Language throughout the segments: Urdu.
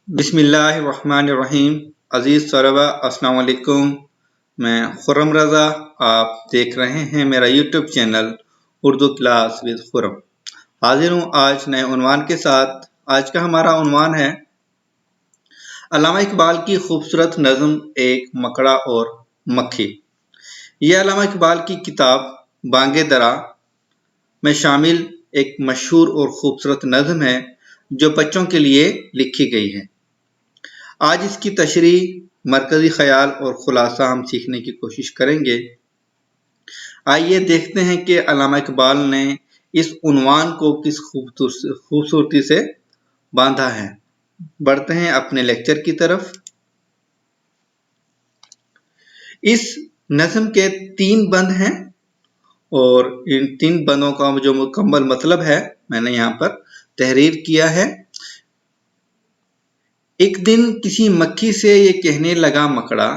بسم اللہ الرحمن الرحیم۔ عزیز طلبہ السلام علیکم، میں خرم رضا، آپ دیکھ رہے ہیں میرا YouTube channel Urdu class with Khurram. حاضر ہوں آج نئے عنوان کے ساتھ۔ آج کا ہمارا عنوان ہے علامہ اقبال کی خوبصورت نظم ایک مکڑا اور مکھی۔ یہ علامہ اقبال کی کتاب بانگ درا میں شامل ایک مشہور اور خوبصورت نظم ہے جو بچوں کے لیے لکھی گئی ہے۔ آج اس کی تشریح، مرکزی خیال اور خلاصہ ہم سیکھنے کی کوشش کریں گے۔ آئیے دیکھتے ہیں کہ علامہ اقبال نے اس عنوان کو کس خوبصورتی سے باندھا ہے۔ بڑھتے ہیں اپنے لیکچر کی طرف۔ اس نظم کے 3 بند ہیں اور ان 3 بندوں کا جو مکمل مطلب ہے میں نے یہاں پر تحریر کیا ہے۔ ایک دن کسی مکھی سے یہ کہنے لگا مکڑا،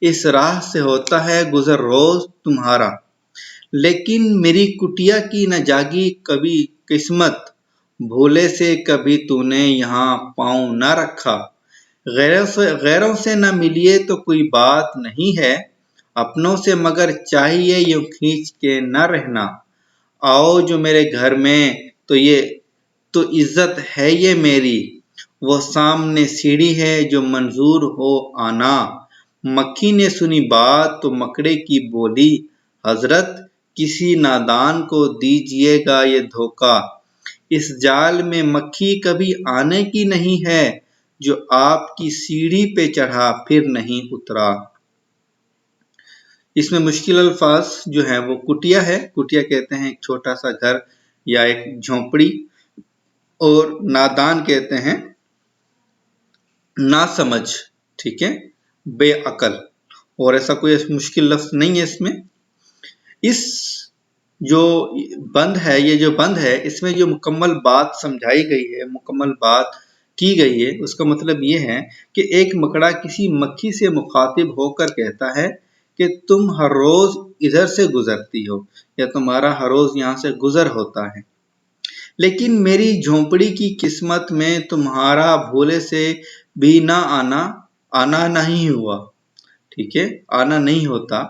اس راہ سے ہوتا ہے گزر روز تمہارا، لیکن میری کٹیا کی نہ جاگی کبھی قسمت، بھولے سے کبھی تو نے یہاں پاؤں نہ رکھا، غیروں سے نہ ملیے تو کوئی بات نہیں ہے، اپنوں سے مگر چاہیے یوں کھینچ کے نہ رہنا، آؤ جو میرے گھر میں تو عزت ہے یہ میری، وہ سامنے سیڑھی ہے جو منظور ہو آنا، مکھی نے سنی بات تو مکڑے کی بولی، حضرت کسی نادان کو دیجیے گا یہ دھوکا، اس جال میں مکھی کبھی آنے کی نہیں ہے، جو آپ کی سیڑھی پہ چڑھا پھر نہیں اترا۔ اس میں مشکل الفاظ جو ہیں وہ کٹیا ہے۔ کٹیا کہتے ہیں ایک چھوٹا سا گھر یا ایک جھونپڑی، اور نادان کہتے ہیں نا سمجھ، ٹھیک ہے، بے عقل، اور ایسا کوئی مشکل لفظ نہیں ہے اس میں۔ اس جو بند ہے، یہ جو بند ہے، اس میں جو مکمل بات سمجھائی گئی ہے، مکمل بات کی گئی ہے، اس کا مطلب یہ ہے کہ ایک مکڑا کسی مکھی سے مخاطب ہو کر کہتا ہے کہ تم ہر روز ادھر سے گزرتی ہو یا تمہارا ہر روز یہاں سے گزر ہوتا ہے، لیکن میری جھونپڑی کی قسمت میں تمہارا بھولے سے بھی نہ آنا نہیں ہوا، ٹھیک ہے، آنا نہیں ہوتا،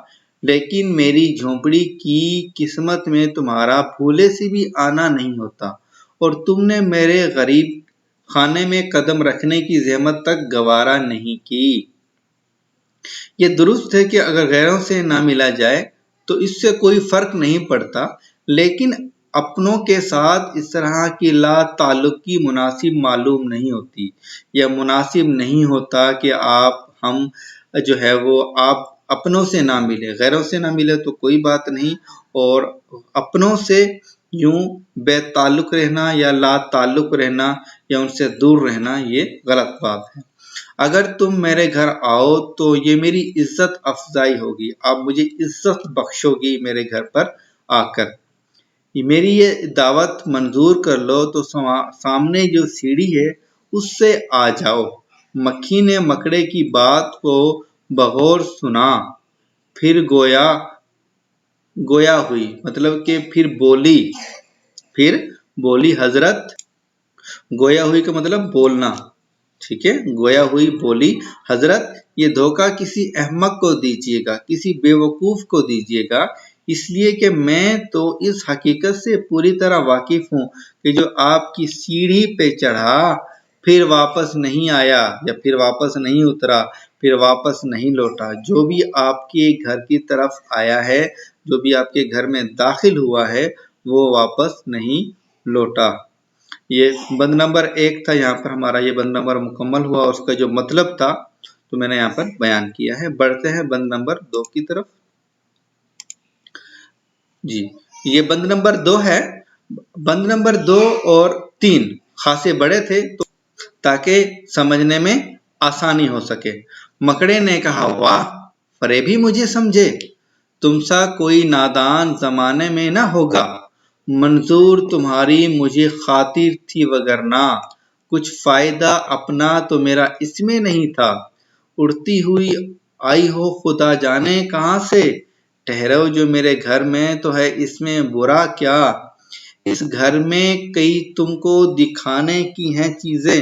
لیکن میری جھونپڑی کی قسمت میں تمہارا بھولے سے بھی آنا نہیں ہوتا، اور تم نے میرے غریب خانے میں قدم رکھنے کی زحمت تک گوارا نہیں کی۔ یہ درست ہے کہ اگر غیروں سے نہ ملا جائے تو اس سے کوئی فرق نہیں پڑتا، لیکن اپنوں کے ساتھ اس طرح کی لا تعلقی مناسب معلوم نہیں ہوتی، یا مناسب نہیں ہوتا کہ ہم جو ہے وہ آپ اپنوں سے نہ ملے، غیروں سے نہ ملے تو کوئی بات نہیں، اور اپنوں سے یوں بے تعلق رہنا یا لا تعلق رہنا یا ان سے دور رہنا یہ غلط بات ہے۔ اگر تم میرے گھر آؤ تو یہ میری عزت افزائی ہوگی، آپ مجھے عزت بخشو گی میرے گھر پر آ کر، میری یہ دعوت منظور کر لو تو سامنے جو سیڑھی ہے اس سے آ جاؤ۔ مکھی نے مکڑے کی بات کو بغور سنا، پھر گویا ہوئی، مطلب کہ پھر بولی حضرت، گویا ہوئی کا مطلب بولنا، ٹھیک ہے، گویا ہوئی بولی حضرت یہ دھوکہ کسی احمق کو دیجیے گا، کسی بے وقوف کو دیجیے گا، اس لیے کہ میں تو اس حقیقت سے پوری طرح واقف ہوں کہ جو آپ کی سیڑھی پہ چڑھا پھر واپس نہیں آیا یا پھر واپس نہیں اترا، پھر واپس نہیں لوٹا، جو بھی آپ کے گھر کی طرف آیا ہے، جو بھی آپ کے گھر میں داخل ہوا ہے وہ واپس نہیں لوٹا۔ یہ بند نمبر 1 تھا، یہاں پر ہمارا یہ بند نمبر مکمل ہوا، اور اس کا جو مطلب تھا تو میں نے یہاں پر بیان کیا ہے۔ بڑھتے ہیں بند نمبر 2 کی طرف۔ جی، یہ بند نمبر 2 ہے۔ بند نمبر 2 اور 3 خاصے بڑے تھے تو تاکہ سمجھنے میں آسانی ہو سکے۔ مکڑے نے کہا واہ فریبی مجھے سمجھے، تم سا کوئی نادان زمانے میں نہ ہوگا، منظور تمہاری مجھے خاطر تھی وگرنہ، کچھ فائدہ اپنا تو میرا اس میں نہیں تھا، اڑتی ہوئی آئی ہو خدا جانے کہاں سے، ٹھہرو جو میرے گھر میں تو ہے اس میں برا کیا، اس گھر میں کئی تم کو دکھانے کی ہیں چیزیں،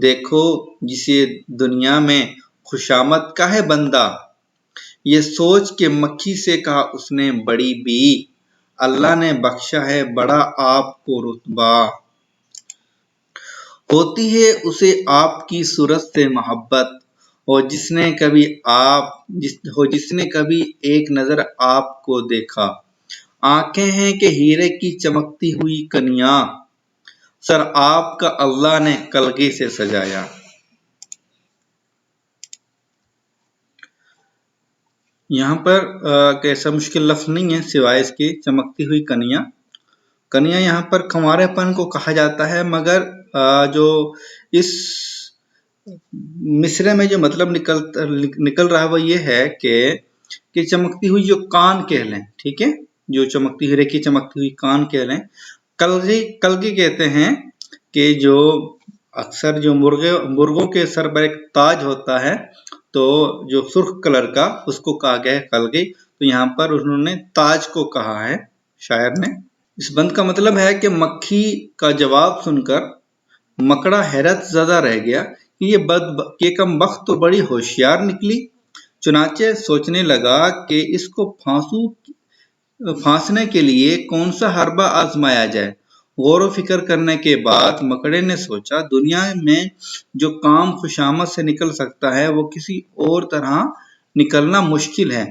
دیکھو جسے دنیا میں خوشامد کا ہے بندہ، یہ سوچ کے مکھی سے کہا اس نے بڑی بی، اللہ نے بخشا ہے بڑا آپ کو رتبہ۔ ہوتی ہے اسے آپ کی صورت سے محبت، اور جس نے کبھی ایک نظر آپ کو دیکھا۔ آنکھیں ہیں کہ ہیرے کی چمکتی ہوئی کنیاں، سر آپ کا اللہ نے کلگی سے سجایا۔ یہاں پر ایسا مشکل لفظ نہیں ہے سوائے اس کی چمکتی ہوئی کنیاں۔ کنیاں یہاں پر کنوارے پن کو کہا جاتا ہے، مگر جو اس مصرے میں جو مطلب نکل رہا ہے وہ یہ ہے کہ چمکتی ہوئی جو کان کہہ لیں، ٹھیک ہے، جو چمکتی ہیرے کی چمکتی ہوئی کان کہہ لیں۔ کلگی کہتے ہیں کہ جو اکثر جو مرغوں کے سر پر ایک تاج ہوتا ہے، تو جو سرخ کلر کا اس کو کہا گیا ہے کلگی، تو یہاں پر انہوں نے تاج کو کہا ہے شاعر نے۔ اس بند کا مطلب ہے کہ مکھی کا جواب سن کر مکڑا حیرت زدہ رہ گیا کہ کم بخت تو بڑی ہوشیار نکلی، چنانچہ سوچنے لگا کہ اس کو پھانسنے کے لیے کون سا حربہ آزمایا جائے۔ غور و فکر کرنے کے بعد مکڑے نے سوچا دنیا میں جو کام خوشامد سے نکل سکتا ہے وہ کسی اور طرح نکلنا مشکل ہے،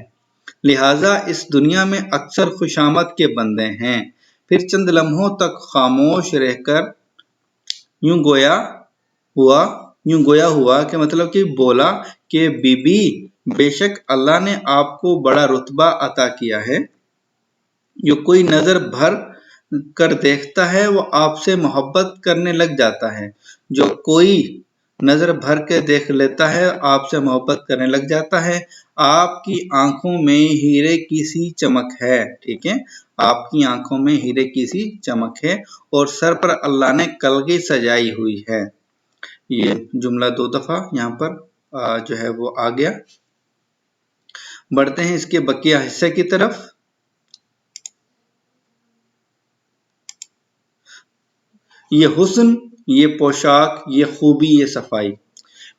لہٰذا اس دنیا میں اکثر خوشامد کے بندے ہیں۔ پھر چند لمحوں تک خاموش رہ کر یوں گویا ہوا کہ مطلب کہ بولا کہ بی بی، بے شک اللہ نے آپ کو بڑا رتبہ عطا کیا ہے، جو کوئی نظر بھر کر دیکھتا ہے وہ آپ سے محبت کرنے لگ جاتا ہے، جو کوئی نظر بھر کے دیکھ لیتا ہے آپ سے محبت کرنے لگ جاتا ہے۔ آپ کی آنکھوں میں ہیرے کی سی چمک ہے، ٹھیک ہے، آپ کی آنکھوں میں ہیرے کی سی چمک ہے، اور سر پر اللہ نے کلگی سجائی ہوئی ہے۔ یہ جملہ 2 دفعہ یہاں پر جو ہے وہ آ گیا۔ بڑھتے ہیں اس کے بقیہ حصے کی طرف۔ یہ حسن، یہ پوشاک، یہ خوبی، یہ صفائی،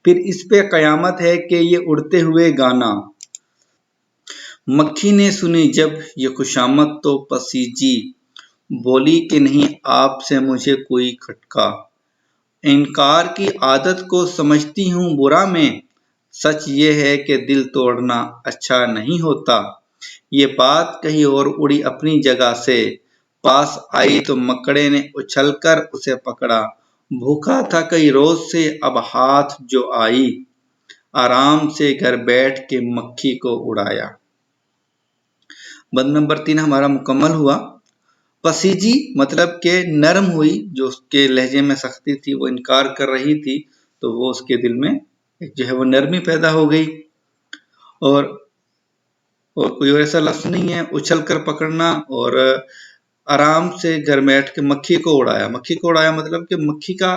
پھر اس پہ قیامت ہے کہ یہ اڑتے ہوئے گانا۔ مکھی نے سنی جب یہ خوشامد تو پسیجی، بولی کہ نہیں آپ سے مجھے کوئی کھٹکا۔ انکار کی عادت کو سمجھتی ہوں برا میں، سچ یہ ہے کہ دل توڑنا اچھا نہیں ہوتا۔ یہ بات کہی اور اڑی اپنی جگہ سے، پاس آئی تو مکڑے نے اچھل کر اسے پکڑا۔ بھوکا تھا کئی روز سے اب ہاتھ جو آئی، آرام سے گھر بیٹھ کے مکھی کو اڑایا۔ بند نمبر 3 ہمارا مکمل ہوا۔ پسیجی مطلب کہ نرم ہوئی، جو اس کے لہجے میں سختی تھی، وہ انکار کر رہی تھی تو وہ اس کے دل میں جو ہے وہ نرمی پیدا ہو گئی۔ اور کوئی اور ایسا لفظ نہیں ہے، اچھل کر پکڑنا، اور آرام سے گھر میں بیٹھ کے مکھی کو اڑایا۔ مکھی کو اڑایا مطلب کہ مکھی کا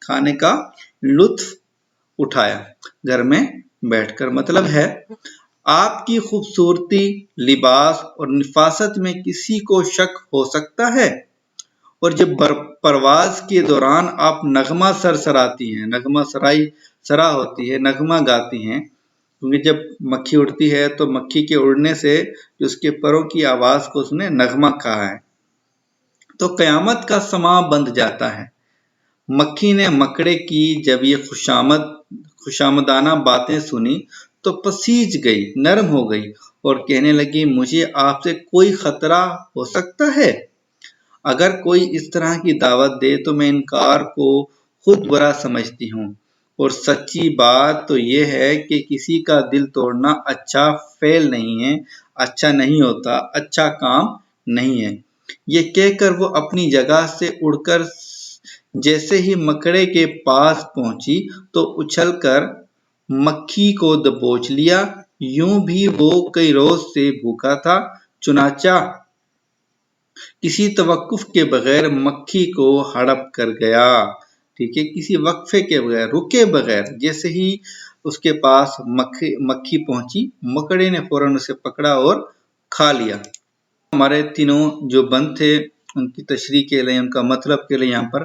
کھانے کا لطف اٹھایا گھر میں بیٹھ کر۔ مطلب ہے آپ کی خوبصورتی، لباس اور نفاست میں کسی کو شک ہو سکتا ہے، اور جب پرواز کے دوران آپ نغمہ سرسراتی ہیں، نغمہ سرا ہوتی ہے، نغمہ گاتی ہیں، کیونکہ جب مکھی اڑتی ہے تو مکھی کے اڑنے سے جو اس کے پروں کی آواز کو اس نے نغمہ کہا ہے، تو قیامت کا سماں بند جاتا ہے۔ مکھی نے مکڑے کی جب یہ خوشامدانہ باتیں سنی تو پسیج گئی، نرم ہو گئی، اور کہنے لگی مجھے آپ سے کوئی خطرہ ہو سکتا ہے؟ اگر کوئی اس طرح کی دعوت دے تو میں انکار کو خود برا سمجھتی ہوں، اور سچی بات تو یہ ہے کہ کسی کا دل توڑنا اچھا فعل نہیں ہے، اچھا نہیں ہوتا، اچھا کام نہیں ہے۔ یہ کہہ کر وہ اپنی جگہ سے اڑ کر جیسے ہی مکڑے کے پاس پہنچی تو اچھل کر مکھی کو دبوچ لیا۔ یوں بھی وہ کئی روز سے بھوکا تھا، چنانچہ کسی توقف کے بغیر مکھی کو ہڑپ کر گیا، ٹھیک ہے، کسی وقفے کے بغیر، رکے بغیر، جیسے ہی اس کے پاس مکھی پہنچی، مکڑے نے فوراً اسے پکڑا اور کھا لیا۔ ہمارے تینوں جو بند تھے ان کی تشریح کے لیے، ان کا مطلب کے لیے یہاں پر